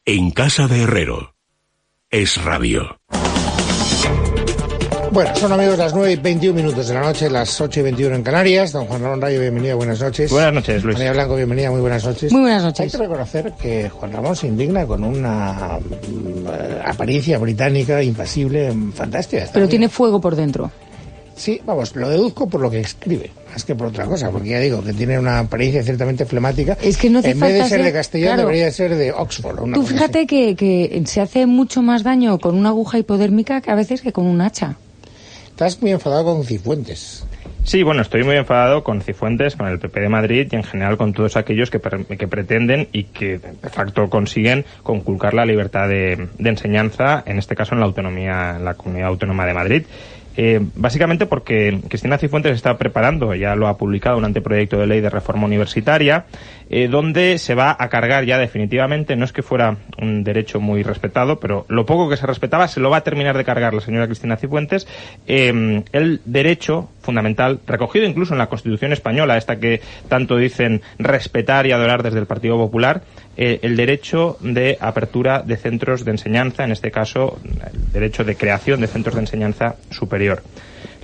En casa de Herrero. Es radio. Bueno, son amigos las 9:21 de la noche, las 8:21 en Canarias. Don Juan Ramón Rayo, bienvenido, buenas noches. Buenas noches, Luis. María Blanco, bienvenida, muy buenas noches. Muy buenas noches. Hay que reconocer que Juan Ramón se indigna con una apariencia británica impasible, fantástica. Pero tiene fuego por dentro. Sí, vamos, lo deduzco por lo que escribe, más que por otra cosa, porque ya digo que tiene una apariencia ciertamente flemática. Es que no hace en vez de falta ser de Castellón, claro, debería ser de Oxford. Tú fíjate que se hace mucho más daño con una aguja hipodérmica que a veces que con un hacha. Estás muy enfadado con Cifuentes. Sí, bueno, estoy muy enfadado con Cifuentes, con el PP de Madrid y en general con todos aquellos que pretenden y que de facto consiguen conculcar la libertad de enseñanza, en este caso en la autonomía, en la Comunidad Autónoma de Madrid. Básicamente porque Cristina Cifuentes está preparando, ya lo ha publicado, un anteproyecto de ley de reforma universitaria, donde se va a cargar ya definitivamente, no es que fuera un derecho muy respetado, pero lo poco que se respetaba se lo va a terminar de cargar la señora Cristina Cifuentes, el derecho fundamental, recogido incluso en la Constitución española, esta que tanto dicen respetar y adorar desde el Partido Popular, el derecho de apertura de centros de enseñanza, en este caso el derecho de creación de centros de enseñanza superior.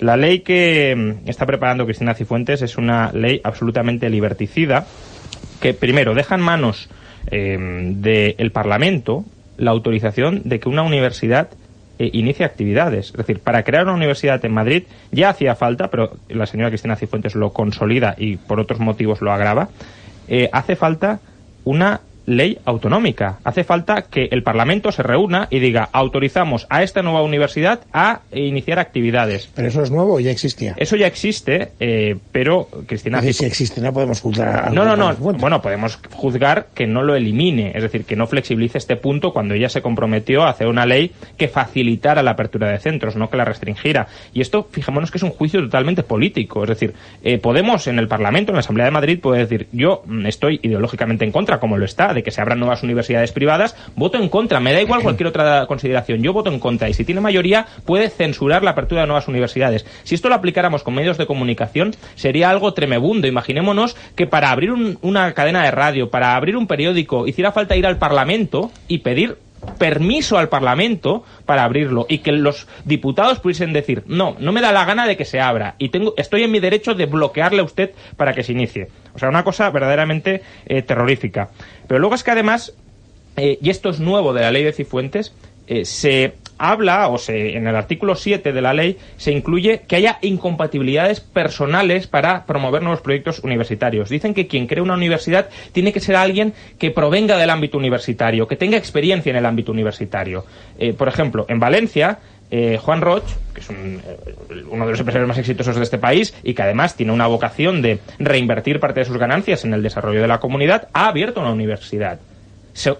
La ley que está preparando Cristina Cifuentes es una ley absolutamente liberticida que primero deja en manos del Parlamento la autorización de que una universidad inicie actividades. Es decir, para crear una universidad en Madrid ya hacía falta, pero la señora Cristina Cifuentes lo consolida y por otros motivos lo agrava, hace falta una ley autonómica. Hace falta que el Parlamento se reúna y diga, autorizamos a esta nueva universidad a iniciar actividades. ¿Pero eso es nuevo o ya existía? Eso ya existe, pero Cristina... Si existe, no podemos juzgar... No. Bueno, podemos juzgar que no lo elimine, es decir, que no flexibilice este punto cuando ella se comprometió a hacer una ley que facilitara la apertura de centros, no que la restringiera. Y esto, fijémonos que es un juicio totalmente político. Es decir, Podemos en el Parlamento, en la Asamblea de Madrid, puede decir, yo estoy ideológicamente en contra, como lo está, de que se abran nuevas universidades privadas, voto en contra, me da igual cualquier otra consideración, yo voto en contra, y si tiene mayoría puede censurar la apertura de nuevas universidades. Si esto lo aplicáramos con medios de comunicación, sería algo tremebundo. Imaginémonos que para abrir una cadena de radio, para abrir un periódico, hiciera falta ir al Parlamento y pedir permiso al Parlamento para abrirlo y que los diputados pudiesen decir, no me da la gana de que se abra y estoy en mi derecho de bloquearle a usted para que se inicie. O sea, una cosa verdaderamente terrorífica. Pero luego es que además, y esto es nuevo de la ley de Cifuentes, se habla, en el artículo 7 de la ley, se incluye que haya incompatibilidades personales para promover nuevos proyectos universitarios. Dicen que quien cree una universidad tiene que ser alguien que provenga del ámbito universitario, que tenga experiencia en el ámbito universitario. Por ejemplo, en Valencia, Juan Roig, que es uno de los empresarios más exitosos de este país y que además tiene una vocación de reinvertir parte de sus ganancias en el desarrollo de la comunidad, ha abierto una universidad.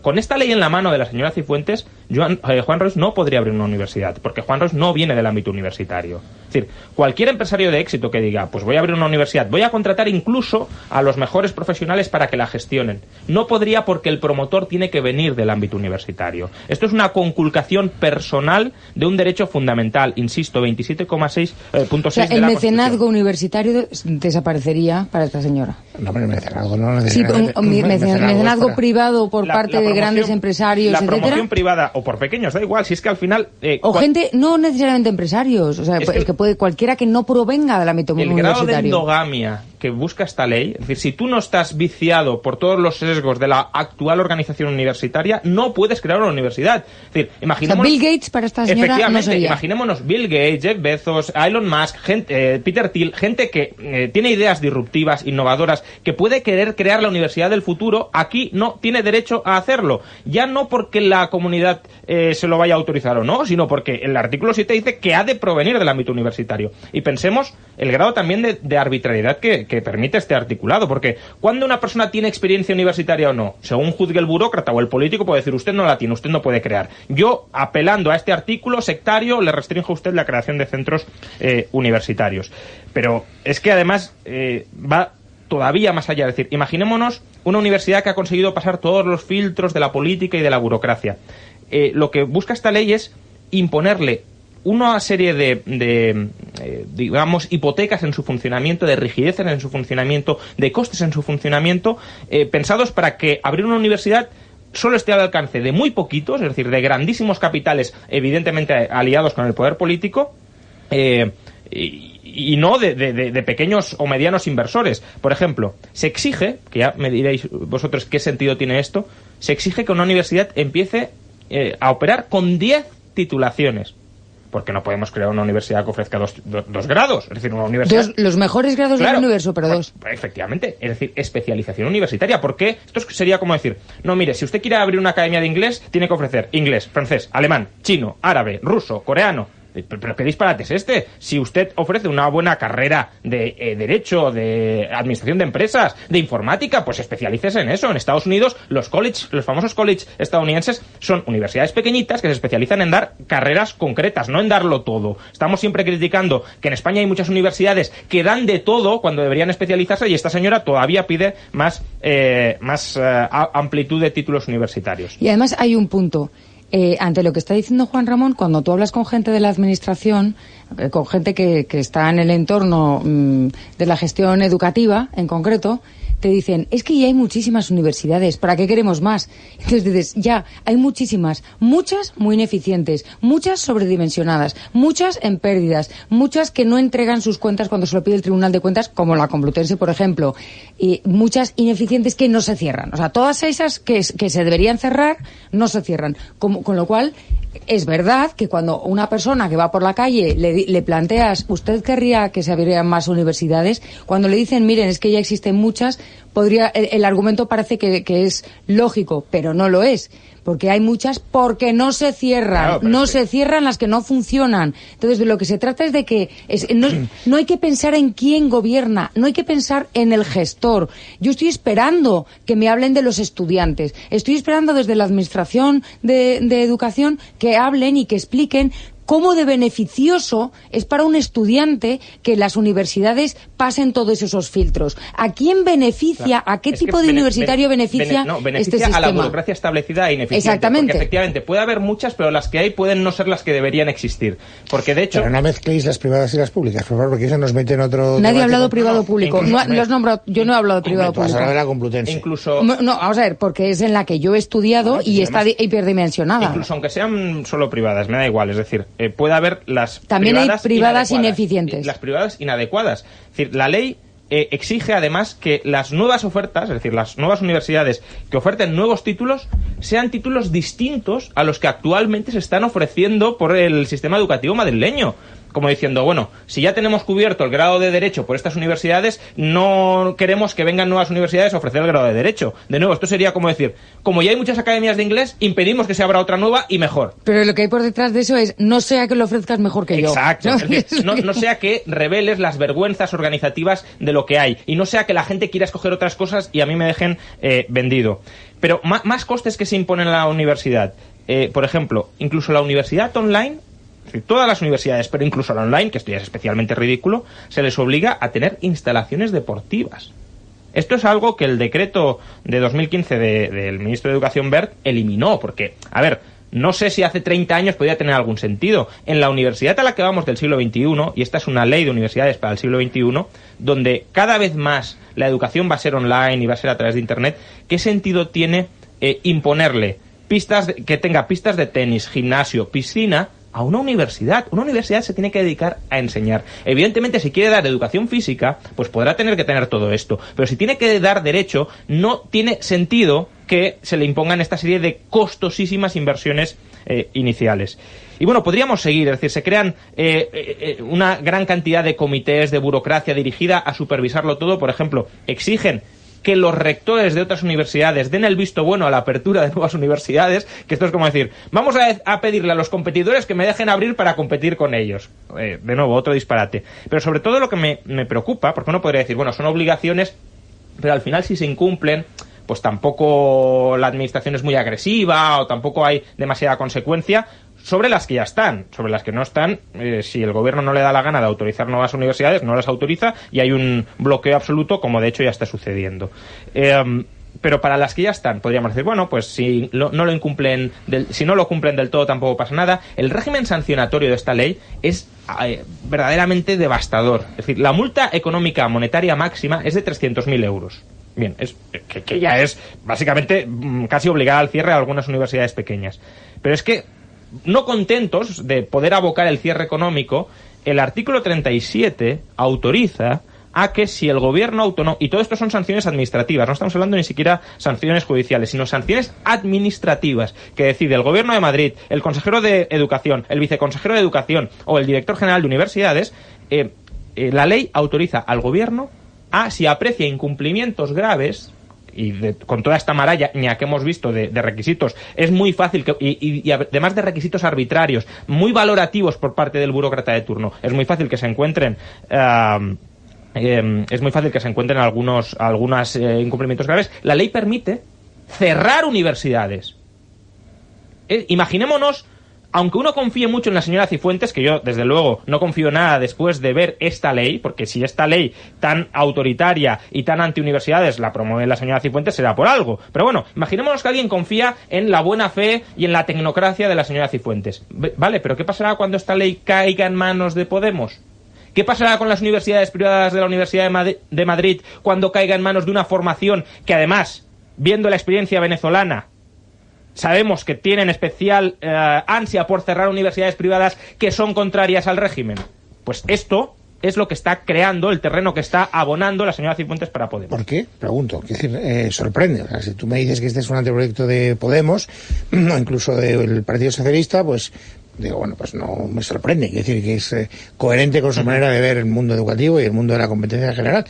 Con esta ley en la mano de la señora Cifuentes, Juan Roig no podría abrir una universidad, porque Juan Roig no viene del ámbito universitario. Es decir, cualquier empresario de éxito que diga, pues voy a abrir una universidad, voy a contratar incluso a los mejores profesionales para que la gestionen, no podría porque el promotor tiene que venir del ámbito universitario. Esto es una conculcación personal de un derecho fundamental, insisto, 27,6 punto 6 de la Constitución. El mecenazgo universitario desaparecería para esta señora. No, pero el mecenazgo no necesariamente. Sí, mecenazgo privado por parte de grandes empresarios, la etcétera. Promoción privada o por pequeños, da igual, si es que al final... gente, no necesariamente empresarios, o sea, es que puede cualquiera que no provenga del ámbito universitario. El grado de endogamia que busca esta ley, es decir, si tú no estás viciado por todos los sesgos de la actual organización universitaria, no puedes crear una universidad. Es decir, imaginémonos... Bill Gates para esta señora no sería. Imaginémonos Bill Gates, Jeff Bezos, Elon Musk, Peter Thiel, gente que tiene ideas disruptivas, innovadoras, que puede querer crear la universidad del futuro, aquí no tiene derecho a hacerlo. Ya no porque la comunidad se lo vaya a autorizar o no, sino porque el artículo 7 dice que ha de provenir del ámbito universitario. Y pensemos el grado también de arbitrariedad que permite este articulado, porque cuando una persona tiene experiencia universitaria o no, según juzgue el burócrata o el político, puede decir, usted no la tiene, usted no puede crear. Yo, apelando a este artículo sectario, le restringo a usted la creación de centros universitarios. Pero es que además va todavía más allá. Es decir, imaginémonos una universidad que ha conseguido pasar todos los filtros de la política y de la burocracia. Lo que busca esta ley es imponerle una serie de digamos, hipotecas en su funcionamiento, de rigideces en su funcionamiento, de costes en su funcionamiento, pensados para que abrir una universidad solo esté al alcance de muy poquitos, es decir, de grandísimos capitales, evidentemente aliados con el poder político, y no de pequeños o medianos inversores. Por ejemplo, se exige, que ya me diréis vosotros qué sentido tiene esto, se exige que una universidad empiece a operar con 10 titulaciones. Porque no podemos crear una universidad que ofrezca dos grados. Es decir, una universidad... Los mejores grados del universo, pero dos. Efectivamente. Es decir, especialización universitaria. Porque esto sería como decir, no, mire, si usted quiere abrir una academia de inglés, tiene que ofrecer inglés, francés, alemán, chino, árabe, ruso, coreano. ¿Pero qué disparate es este? Si usted ofrece una buena carrera de Derecho, de Administración de Empresas, de Informática, pues especialícese en eso. En Estados Unidos, los famosos college estadounidenses son universidades pequeñitas que se especializan en dar carreras concretas, no en darlo todo. Estamos siempre criticando que en España hay muchas universidades que dan de todo cuando deberían especializarse, y esta señora todavía pide más amplitud de títulos universitarios. Y además hay un punto. Ante lo que está diciendo Juan Ramón, cuando tú hablas con gente de la administración, con gente que está en el entorno de la gestión educativa, en concreto, te dicen, es que ya hay muchísimas universidades, ¿para qué queremos más? Entonces dices, ya, hay muchísimas, muchas muy ineficientes, muchas sobredimensionadas, muchas en pérdidas, muchas que no entregan sus cuentas cuando se lo pide el Tribunal de Cuentas, como la Complutense, por ejemplo, y muchas ineficientes que no se cierran. O sea, todas esas que se deberían cerrar, no se cierran. Con lo cual, es verdad que cuando una persona que va por la calle le planteas, ¿usted querría que se abrieran más universidades? Cuando le dicen, miren, es que ya existen muchas, el argumento parece que es lógico, pero no lo es. Porque hay muchas porque no se cierran, claro, se cierran las que no funcionan. Entonces, de lo que se trata es de que no hay que pensar en quién gobierna, no hay que pensar en el gestor. Yo estoy esperando que me hablen de los estudiantes, estoy esperando desde la Administración de Educación que hablen y que expliquen cómo de beneficioso es para un estudiante que las universidades pasen todos esos filtros. ¿A quién beneficia, a qué tipo de universitario beneficia este sistema? A la burocracia establecida e ineficiente. Exactamente. Porque efectivamente puede haber muchas, pero las que hay pueden no ser las que deberían existir. Porque de hecho... Pero no mezcléis las privadas y las públicas, por favor, porque eso nos mete en otro... Nadie ha hablado privado-público. Yo no he hablado de privado-público. Vas a la Complutense. Incluso... No, vamos a ver, porque es en la que yo he estudiado y está hiperdimensionada. Incluso aunque sean solo privadas, me da igual, es decir... puede haber las también hay privadas ineficientes. Las privadas inadecuadas. Es decir, la ley exige además que las nuevas ofertas, es decir, las nuevas universidades que oferten nuevos títulos, sean títulos distintos a los que actualmente se están ofreciendo por el sistema educativo madrileño. Como diciendo, bueno, si ya tenemos cubierto el grado de Derecho por estas universidades, no queremos que vengan nuevas universidades a ofrecer el grado de Derecho. De nuevo, esto sería como decir, como ya hay muchas academias de inglés, impedimos que se abra otra nueva y mejor. Pero lo que hay por detrás de eso es, no sea que lo ofrezcas mejor que yo. Exacto. ¿No? Es decir, no sea que reveles las vergüenzas organizativas de lo que hay. Y no sea que la gente quiera escoger otras cosas y a mí me dejen vendido. Pero más costes que se imponen a la universidad. Por ejemplo, incluso la universidad online... Todas las universidades, pero incluso la online, que esto ya es especialmente ridículo, se les obliga a tener instalaciones deportivas. Esto es algo que el decreto de 2015 del ministro de Educación Wert eliminó, porque, a ver, no sé si hace 30 años podía tener algún sentido. En la universidad a la que vamos del siglo XXI, y esta es una ley de universidades para el siglo XXI, donde cada vez más la educación va a ser online y va a ser a través de Internet, ¿qué sentido tiene imponerle que tenga pistas de tenis, gimnasio, piscina a una universidad? Una universidad se tiene que dedicar a enseñar. Evidentemente, si quiere dar educación física, pues podrá tener que tener todo esto. Pero si tiene que dar derecho, no tiene sentido que se le impongan esta serie de costosísimas inversiones iniciales. Y bueno, podríamos seguir, es decir, se crean una gran cantidad de comités de burocracia dirigida a supervisarlo todo. Por ejemplo, exigen que los rectores de otras universidades den el visto bueno a la apertura de nuevas universidades, que esto es como decir, vamos a pedirle a los competidores que me dejen abrir para competir con ellos. De nuevo, otro disparate. Pero sobre todo lo que me preocupa, porque uno podría decir, bueno, son obligaciones, pero al final si se incumplen, pues tampoco la administración es muy agresiva o tampoco hay demasiada consecuencia sobre las que ya están. Sobre las que no están, si el gobierno no le da la gana de autorizar nuevas universidades, no las autoriza y hay un bloqueo absoluto, como de hecho ya está sucediendo. Pero para las que ya están, podríamos decir, bueno, pues si no lo cumplen del todo tampoco pasa nada. El régimen sancionatorio de esta ley es verdaderamente devastador. Es decir, la multa económica monetaria máxima es de 300.000 euros. Bien, que ya es básicamente casi obligada al cierre a algunas universidades pequeñas. Pero es que, no contentos de poder abocar el cierre económico, el artículo 37 autoriza a que si el gobierno autónomo, y todo esto son sanciones administrativas, no estamos hablando ni siquiera sanciones judiciales, sino sanciones administrativas, que decide el gobierno de Madrid, el consejero de Educación, el viceconsejero de Educación o el director general de universidades, la ley autoriza al gobierno a, si aprecia incumplimientos graves, con toda esta maraña que hemos visto de requisitos, es muy fácil y además de requisitos arbitrarios, muy valorativos por parte del burócrata de turno, es muy fácil que se encuentren algunos incumplimientos graves. La ley permite cerrar universidades. Imaginémonos, aunque uno confíe mucho en la señora Cifuentes, que yo desde luego no confío nada después de ver esta ley, porque si esta ley tan autoritaria y tan antiuniversidades la promueve la señora Cifuentes, será por algo. Pero bueno, imaginémonos que alguien confía en la buena fe y en la tecnocracia de la señora Cifuentes. Vale, pero ¿qué pasará cuando esta ley caiga en manos de Podemos? ¿Qué pasará con las universidades privadas de la Universidad de Madrid cuando caiga en manos de una formación que además, viendo la experiencia venezolana, sabemos que tienen especial ansia por cerrar universidades privadas que son contrarias al régimen? Pues esto es lo que está creando, el terreno que está abonando la señora Cifuentes para Podemos. ¿Por qué? Pregunto. Quiero decir, sorprende. O sea, si tú me dices que este es un anteproyecto de Podemos, o incluso del Partido Socialista, pues digo, bueno, pues no me sorprende. Quiero decir que es coherente con su manera de ver el mundo educativo y el mundo de la competencia en general.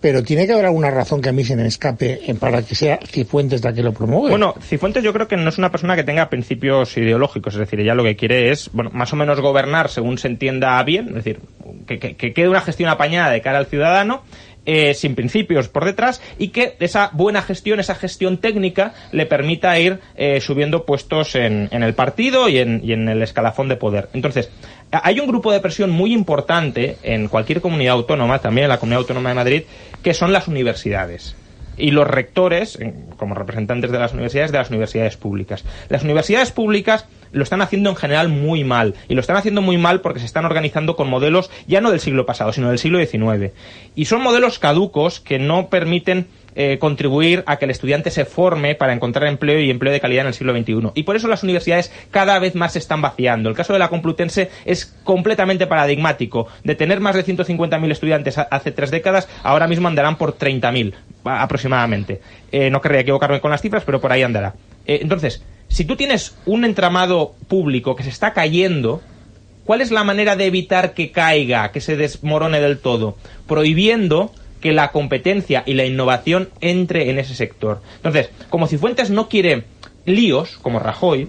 Pero tiene que haber alguna razón que a mí se me escape para que sea Cifuentes la que lo promueve. Bueno, Cifuentes yo creo que no es una persona que tenga principios ideológicos, es decir, ella lo que quiere es, bueno, más o menos gobernar según se entienda bien, es decir, que quede una gestión apañada de cara al ciudadano, sin principios por detrás, y que esa buena gestión, esa gestión técnica, le permita ir subiendo puestos en el partido y en el escalafón de poder. Entonces, hay un grupo de presión muy importante en cualquier comunidad autónoma, también en la Comunidad Autónoma de Madrid, que son las universidades. Y los rectores, como representantes de las universidades públicas. Las universidades públicas lo están haciendo en general muy mal. Y lo están haciendo muy mal porque se están organizando con modelos ya no del siglo pasado, sino del siglo XIX. Y son modelos caducos que no permiten contribuir a que el estudiante se forme para encontrar empleo y empleo de calidad en el siglo XXI. Y por eso las universidades cada vez más se están vaciando. El caso de la Complutense es completamente paradigmático. De tener más de 150.000 estudiantes hace 3 décadas, ahora mismo andarán por 30.000 aproximadamente. No querría equivocarme con las cifras, pero por ahí andará. Entonces, si tú tienes un entramado público que se está cayendo, ¿cuál es la manera de evitar que caiga, que se desmorone del todo? Prohibiendo que la competencia y la innovación entre en ese sector. Entonces, como Cifuentes no quiere líos, como Rajoy,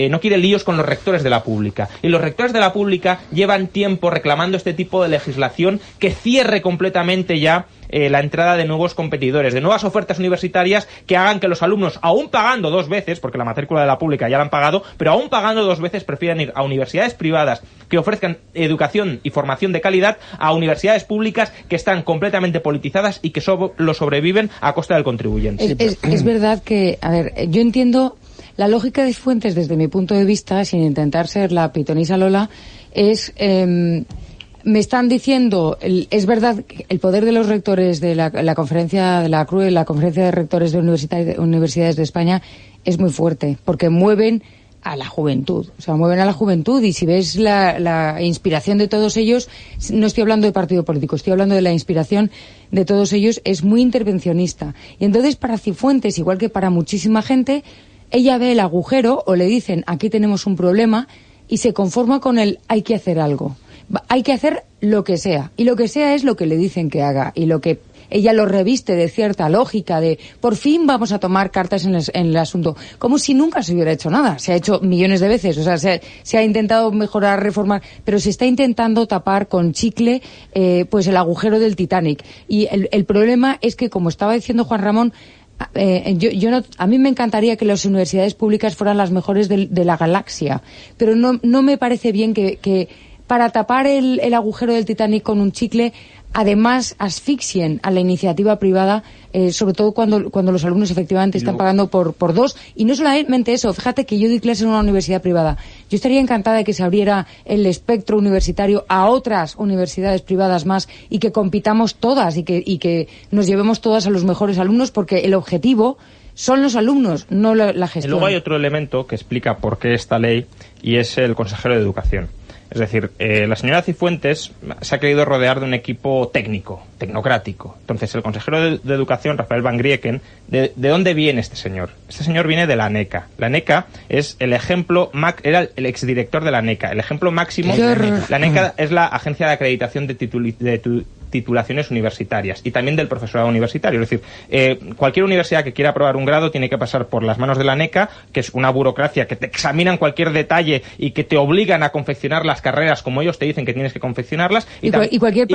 no quiere líos con los rectores de la pública. Y los rectores de la pública llevan tiempo reclamando este tipo de legislación que cierre completamente ya la entrada de nuevos competidores, de nuevas ofertas universitarias que hagan que los alumnos, aún pagando 2 veces, porque la matrícula de la pública ya la han pagado, pero aún pagando 2 veces, prefieran ir a universidades privadas que ofrezcan educación y formación de calidad a universidades públicas que están completamente politizadas y que lo sobreviven a costa del contribuyente. Es verdad que, a ver, yo entiendo la lógica de Cifuentes desde mi punto de vista, sin intentar ser la pitonisa Lola, es... me están diciendo, es verdad que el poder de los rectores de la conferencia de la CRUE, la conferencia de rectores de universidades de España, es muy fuerte, porque mueven a la juventud, y si ves la inspiración de todos ellos, no estoy hablando de partido político, estoy hablando de la inspiración de todos ellos, es muy intervencionista. Y entonces para Cifuentes, igual que para muchísima gente, ella ve el agujero o le dicen, aquí tenemos un problema, y se conforma con el hay que hacer algo. Hay que hacer lo que sea, y lo que sea es lo que le dicen que haga, y lo que ella lo reviste de cierta lógica, de por fin vamos a tomar cartas en el asunto, como si nunca se hubiera hecho nada. Se ha hecho millones de veces, o sea, se ha intentado mejorar, reformar, pero se está intentando tapar con chicle pues el agujero del Titanic. Y el problema es que, como estaba diciendo Juan Ramón, a mí me encantaría que las universidades públicas fueran las mejores de la galaxia, pero no me parece bien que para tapar el agujero del Titanic con un chicle, además asfixien a la iniciativa privada, sobre todo cuando los alumnos efectivamente están pagando por dos. Y no solamente eso, fíjate que yo doy clases en una universidad privada. Yo estaría encantada de que se abriera el espectro universitario a otras universidades privadas más y que compitamos todas y que nos llevemos todas a los mejores alumnos, porque el objetivo son los alumnos, no la gestión. Y luego hay otro elemento que explica por qué esta ley, y es el consejero de Educación. Es decir, la señora Cifuentes se ha querido rodear de un equipo técnico, tecnocrático. Entonces, el consejero de Educación, Rafael Van Grieken, ¿de dónde viene este señor? Este señor viene de la ANECA. La ANECA es el ejemplo, era el exdirector de la ANECA, el ejemplo máximo. La ANECA es la agencia de acreditación de titulaciones universitarias y también del profesorado universitario. Es decir, cualquier universidad que quiera aprobar un grado tiene que pasar por las manos de la ANECA, que es una burocracia que te examinan cualquier detalle y que te obligan a confeccionar las carreras como ellos te dicen que tienes que confeccionarlas. Y cualquier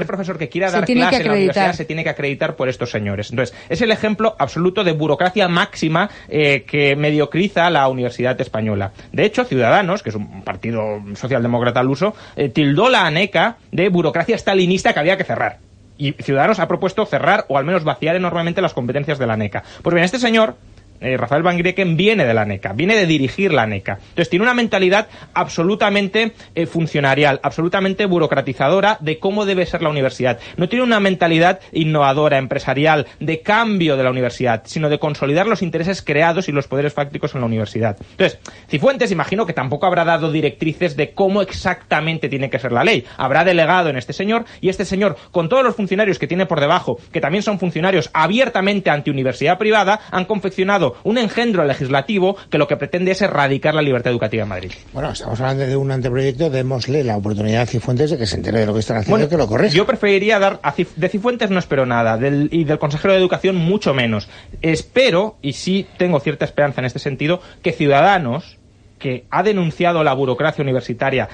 profesor que quiera dar clase en la universidad se tiene que acreditar por estos señores. Entonces, es el ejemplo absoluto de burocracia máxima que mediocriza la Universidad Española. De hecho, Ciudadanos, que es un partido socialdemócrata al uso, tildó la ANECA de burocracia stalinista que había que cerrar. Y Ciudadanos ha propuesto cerrar o al menos vaciar enormemente las competencias de la ANECA. Pues bien, este señor, Rafael Van Grieken, viene de la ANECA, viene de dirigir la ANECA. Entonces tiene una mentalidad absolutamente funcionarial, absolutamente burocratizadora de cómo debe ser la universidad. No tiene una mentalidad innovadora, empresarial, de cambio de la universidad, sino de consolidar los intereses creados y los poderes fácticos en la universidad. Entonces, Cifuentes imagino que tampoco habrá dado directrices de cómo exactamente tiene que ser la ley. Habrá delegado en este señor, y este señor, con todos los funcionarios que tiene por debajo, que también son funcionarios abiertamente antiuniversidad privada, han confeccionado un engendro legislativo que lo que pretende es erradicar la libertad educativa en Madrid. Bueno, estamos hablando de un anteproyecto, démosle la oportunidad a Cifuentes de que se entere de lo que están haciendo y que lo corrija. Yo preferiría dar de Cifuentes no espero nada, y del consejero de Educación mucho menos. Espero, y sí tengo cierta esperanza en este sentido, que Ciudadanos, que ha denunciado la burocracia universitaria,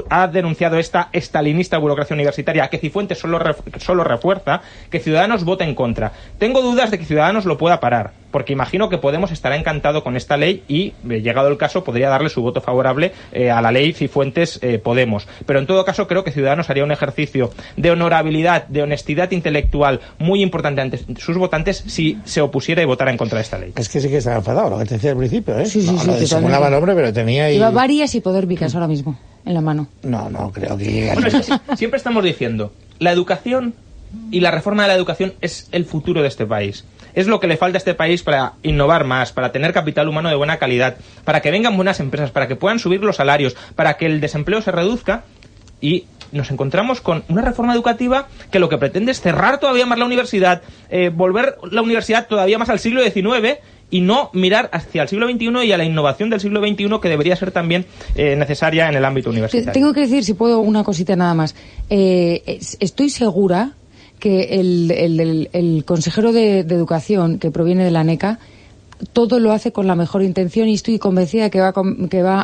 ha denunciado esta estalinista burocracia universitaria, que Cifuentes solo refuerza, que Ciudadanos vote en contra. Tengo dudas de que Ciudadanos lo pueda parar, porque imagino que Podemos estará encantado con esta ley y, llegado el caso, podría darle su voto favorable a la ley Cifuentes-Podemos. Pero en todo caso creo que Ciudadanos haría un ejercicio de honorabilidad, de honestidad intelectual muy importante ante sus votantes si se opusiera y votara en contra de esta ley. Es que sí que estaba enfadado, lo que te decía al principio, ¿eh? Sí, disimulaba el hombre, pero tenía ahí... Lleva varias y podérmicas ahora mismo en la mano. No creo que... Bueno, es que siempre estamos diciendo, la educación y la reforma de la educación es el futuro de este país. Es lo que le falta a este país para innovar más, para tener capital humano de buena calidad, para que vengan buenas empresas, para que puedan subir los salarios, para que el desempleo se reduzca, y nos encontramos con una reforma educativa que lo que pretende es cerrar todavía más la universidad, volver la universidad todavía más al siglo XIX y no mirar hacia el siglo XXI y a la innovación del siglo XXI, que debería ser también necesaria en el ámbito universitario. Tengo que decir, si puedo, una cosita nada más. Estoy segura que el consejero de Educación, que proviene de la ANECA, todo lo hace con la mejor intención, y estoy convencida que va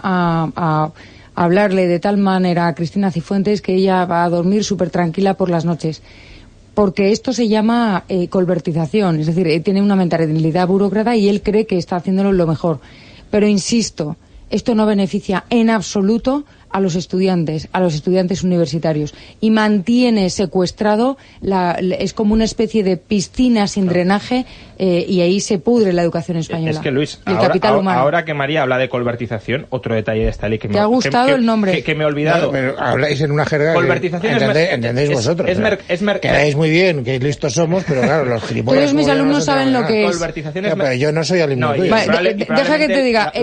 a hablarle de tal manera a Cristina Cifuentes que ella va a dormir súper tranquila por las noches. Porque esto se llama colbertización, es decir, tiene una mentalidad burócrata y él cree que está haciéndolo lo mejor. Pero insisto, esto no beneficia en absoluto a los estudiantes universitarios, y mantiene secuestrado, es como una especie de piscina sin drenaje, y ahí se pudre la educación española. Es que, Luis, el capital humano. Ahora que María habla de colbertización, otro detalle de esta ley que ¿Te ha gustado el nombre? Que me he olvidado. Pero habláis en una jerga colbertización que entendéis vosotros. Quedáis muy bien, que listos somos, pero claro, los gilipollas... Todos mis alumnos saben lo que es. Colbertización pero yo no soy alumno tuyo. Deja que te diga,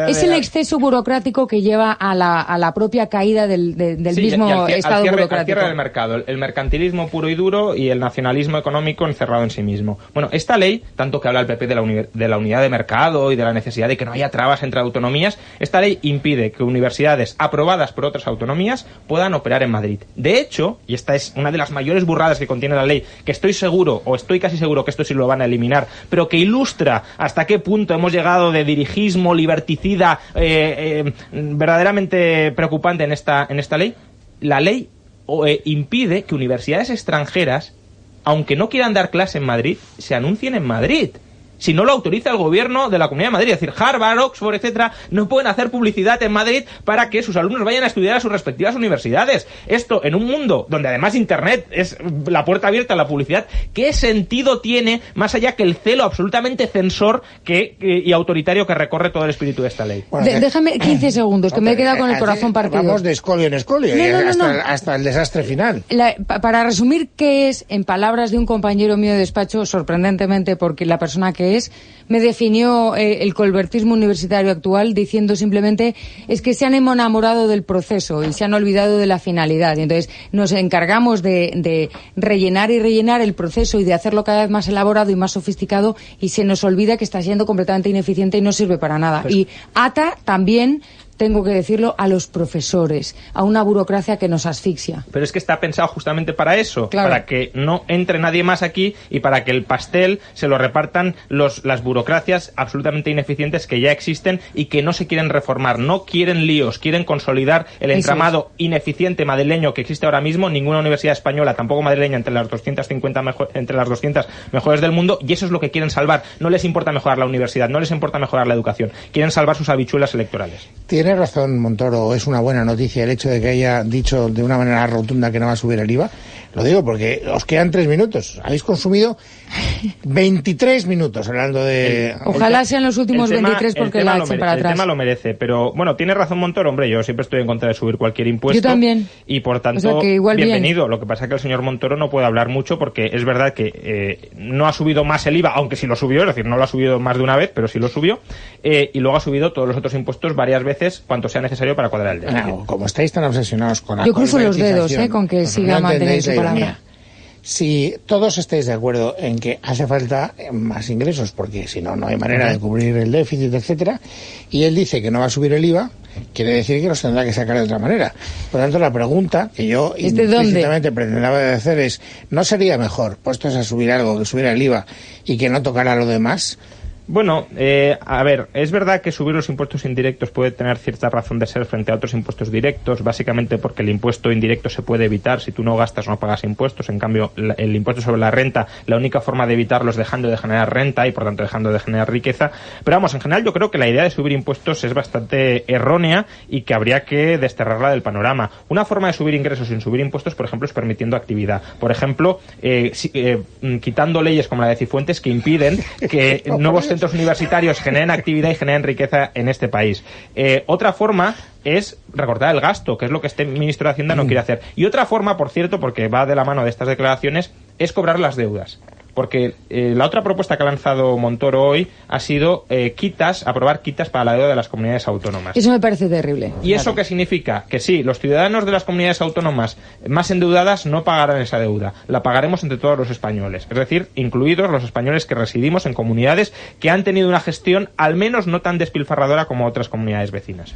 es el exceso burocrático que lleva a la propia caída del mismo Estado burocrático. Al cierre del mercado, el mercantilismo puro y duro y el nacionalismo económico encerrado en sí mismo. Bueno, esta ley, tanto que habla el PP de la unidad de mercado y de la necesidad de que no haya trabas entre autonomías, esta ley impide que universidades aprobadas por otras autonomías puedan operar en Madrid. De hecho, y esta es una de las mayores burradas que contiene la ley, que estoy seguro, o estoy casi seguro que esto sí lo van a eliminar, pero que ilustra hasta qué punto hemos llegado de dirigismo liberticida verdaderamente preocupante en esta ley. La ley impide que universidades extranjeras, aunque no quieran dar clase en Madrid, se anuncien en Madrid. si no lo autoriza el gobierno de la Comunidad de Madrid. Es decir, Harvard, Oxford, etcétera, no pueden hacer publicidad en Madrid para que sus alumnos vayan a estudiar a sus respectivas universidades. Esto, en un mundo donde además Internet es la puerta abierta a la publicidad, ¿qué sentido tiene, más allá que el celo absolutamente censor y autoritario que recorre todo el espíritu de esta ley? Bueno, déjame 15 segundos, que me he quedado con el corazón partido. Vamos de escolio en escolio, hasta el desastre final. Para resumir qué es, en palabras de un compañero mío de despacho, sorprendentemente, porque la persona que es, me definió el colbertismo universitario actual diciendo simplemente es que se han enamorado del proceso y se han olvidado de la finalidad. Y entonces nos encargamos de rellenar y rellenar el proceso y de hacerlo cada vez más elaborado y más sofisticado, y se nos olvida que está siendo completamente ineficiente y no sirve para nada. Pues, y ata también, tengo que decirlo, a los profesores, a una burocracia que nos asfixia. Pero es que está pensado justamente para eso, claro, para que no entre nadie más aquí y para que el pastel se lo repartan las burocracias absolutamente ineficientes que ya existen y que no se quieren reformar. No quieren líos, quieren consolidar el entramado ineficiente madrileño que existe ahora mismo. Ninguna universidad española, tampoco madrileña, entre las 200 mejores del mundo, y eso es lo que quieren salvar. No les importa mejorar la universidad, no les importa mejorar la educación, quieren salvar sus habichuelas electorales. Tiene razón Montoro, es una buena noticia el hecho de que haya dicho de una manera rotunda que no va a subir el IVA. Lo digo porque os quedan 3 minutos. Habéis consumido 23 minutos hablando de... Ojalá sean los últimos 23 porque la echen para atrás. El tema lo merece, pero bueno, tiene razón Montoro, hombre, yo siempre estoy en contra de subir cualquier impuesto. Yo también. Y por tanto, o sea que igual bienvenido. Bien. Lo que pasa es que el señor Montoro no puede hablar mucho porque es verdad que no ha subido más el IVA, aunque sí lo subió, es decir, no lo ha subido más de una vez, pero sí lo subió, y luego ha subido todos los otros impuestos varias veces, cuanto sea necesario para cuadrar el déficit. Bueno, como estáis tan obsesionados con la yo cruzo los dedos, con que siga manteniendo su palabra. Si todos estáis de acuerdo en que hace falta más ingresos, porque si no, no hay manera de cubrir el déficit, etcétera, y él dice que no va a subir el IVA, quiere decir que los tendrá que sacar de otra manera. Por lo tanto, la pregunta que yo implícitamente pretendía hacer es, ¿no sería mejor, puestos a subir algo, que subiera el IVA y que no tocara lo demás? Bueno, a ver, es verdad que subir los impuestos indirectos puede tener cierta razón de ser frente a otros impuestos directos, básicamente porque el impuesto indirecto se puede evitar. Si tú no gastas, no pagas impuestos. En cambio, el impuesto sobre la renta, la única forma de evitarlo es dejando de generar renta y, por tanto, dejando de generar riqueza. Pero vamos, en general yo creo que la idea de subir impuestos es bastante errónea y que habría que desterrarla del panorama. Una forma de subir ingresos sin subir impuestos, por ejemplo, es permitiendo actividad. Por ejemplo, quitando leyes como la de Cifuentes que impiden que nuevos centros universitarios generen actividad y generen riqueza en este país. Otra forma es recortar el gasto, que es lo que este ministro de Hacienda no quiere hacer. Y otra forma, por cierto, porque va de la mano de estas declaraciones, es cobrar las deudas. Porque la otra propuesta que ha lanzado Montoro hoy ha sido aprobar quitas para la deuda de las comunidades autónomas. Eso me parece terrible. ¿Y eso qué significa? Que sí, los ciudadanos de las comunidades autónomas más endeudadas no pagarán esa deuda. La pagaremos entre todos los españoles. Es decir, incluidos los españoles que residimos en comunidades que han tenido una gestión al menos no tan despilfarradora como otras comunidades vecinas.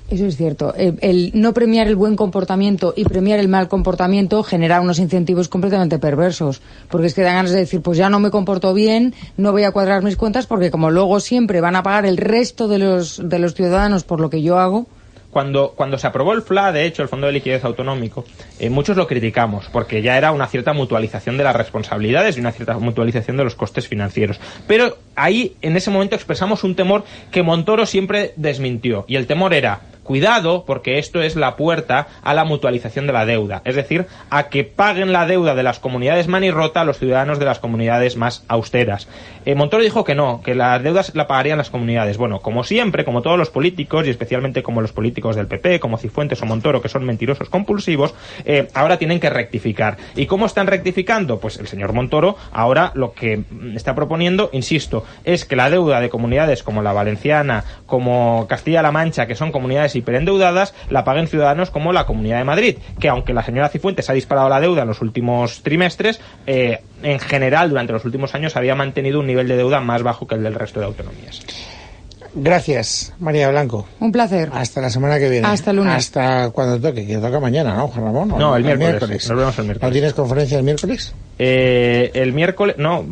Eso es cierto. El no premiar el buen comportamiento y premiar el mal comportamiento genera unos incentivos completamente perversos. Porque es que dan ganas de decir, pues ya no me comporto bien, no voy a cuadrar mis cuentas, porque como luego siempre van a pagar el resto de los ciudadanos por lo que yo hago. Cuando se aprobó el FLA, de hecho, el Fondo de Liquidez Autonómico, muchos lo criticamos, porque ya era una cierta mutualización de las responsabilidades y una cierta mutualización de los costes financieros. Pero ahí, en ese momento, expresamos un temor que Montoro siempre desmintió. Y el temor era, cuidado, porque esto es la puerta a la mutualización de la deuda. Es decir, a que paguen la deuda de las comunidades manirrota a los ciudadanos de las comunidades más austeras. Montoro dijo que no, que las deudas la pagarían las comunidades. Bueno, como siempre, como todos los políticos, y especialmente como los políticos del PP, como Cifuentes o Montoro, que son mentirosos compulsivos, ahora tienen que rectificar. ¿Y cómo están rectificando? Pues el señor Montoro ahora lo que está proponiendo, insisto, es que la deuda de comunidades como la valenciana, como Castilla-La Mancha, que son comunidades hiperendeudadas, la paguen ciudadanos como la Comunidad de Madrid, que aunque la señora Cifuentes ha disparado la deuda en los últimos trimestres, en general durante los últimos años había mantenido un nivel de deuda más bajo que el del resto de autonomías. Gracias, María Blanco. Un placer. Hasta la semana que viene. Hasta el lunes. Hasta cuando toque, que toca mañana, ¿no, Juan Ramón? No, el miércoles. Nos vemos el miércoles. ¿No tienes conferencia el miércoles? El miércoles, no,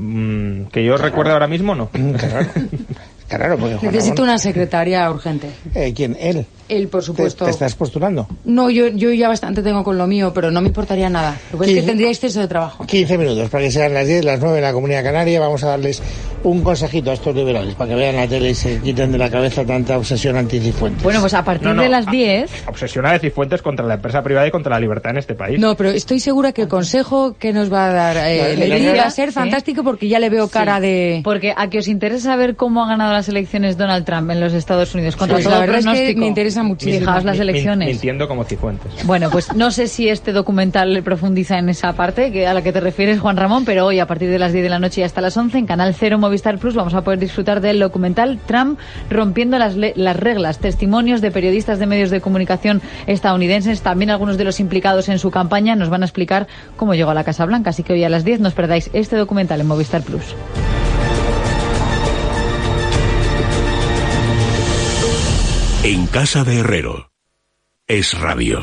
que yo recuerdo ahora mismo, no. Qué raro. Claro, porque Juan Necesito Ramón, una secretaria urgente. ¿quién? Él. Él, por supuesto. ¿Te estás postulando? No, yo ya bastante tengo con lo mío, pero no me importaría nada. Lo que es que tendría exceso de trabajo. 15 minutos para que sean las 10, las 9 en la Comunidad Canaria. Vamos a darles un consejito a estos liberales para que vean la tele y se quiten de la cabeza tanta obsesión anti-Cifuentes. Bueno, pues a partir de las 10... Obsesiona de Cifuentes contra la empresa privada y contra la libertad en este país. No, pero estoy segura que el consejo que nos va a dar Leticia va a ser fantástico porque ya le veo cara de... Porque a que os interesa saber cómo ha ganado las elecciones Donald Trump en los Estados Unidos contra Pues todo la verdad pronóstico. es que me interesa muchísimo. Fijaos las elecciones. Mintiendo como Cifuentes. Bueno, pues no sé si este documental profundiza en esa parte a la que te refieres, Juan Ramón, pero hoy a partir de las 10 de la noche y hasta las 11 en Canal 0 Movistar Plus vamos a poder disfrutar del documental Trump rompiendo las reglas, testimonios de periodistas de medios de comunicación estadounidenses, también algunos de los implicados en su campaña nos van a explicar cómo llegó a la Casa Blanca, así que hoy a las 10 no os perdáis este documental en Movistar Plus. En casa de Herrero. Es Radio.